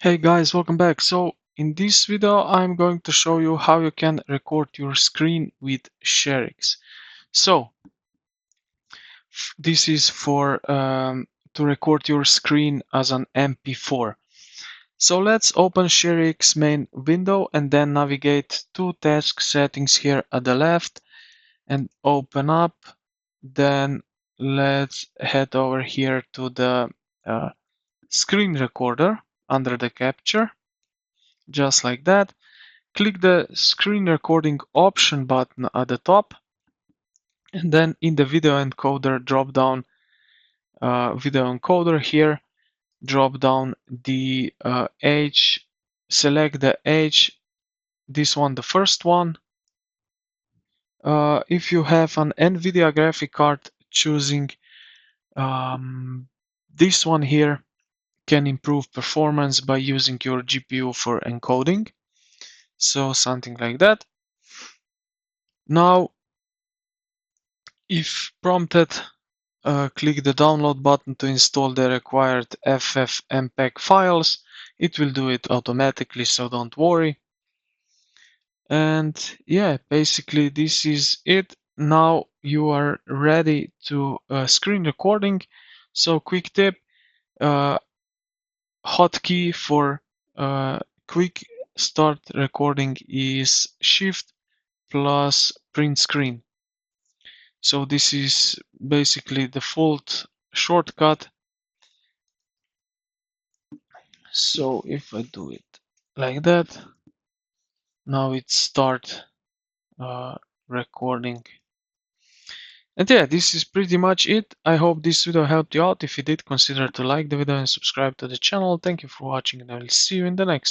Hey guys, welcome back. So in this video I'm going to show you how you can record your screen with Sharex. So this is for to record your screen as an MP4. So let's open Sharex main window and then navigate to task settings here at the left and open up. Then let's head over here to the screen recorder under the capture, just like that. Click the screen recording option button at the top, and then in the video encoder drop down, video encoder here, drop down the age, select the age, this one, the first one. If you have an NVIDIA graphic card, choosing this one here can improve performance by using your GPU for encoding. So something like that. Now, if prompted, click the download button to install the required FFmpeg files. It will do it automatically, so don't worry. And yeah, basically this is it. Now you are ready to screen recording. So quick tip, hotkey for quick start recording is Shift plus print screen. So this is basically the default shortcut. So if I do it like that, now it start recording. And yeah, this is pretty much it. I hope this video helped you out. If you did, consider to like the video and subscribe to the channel. Thank you for watching, and I will see you in the next.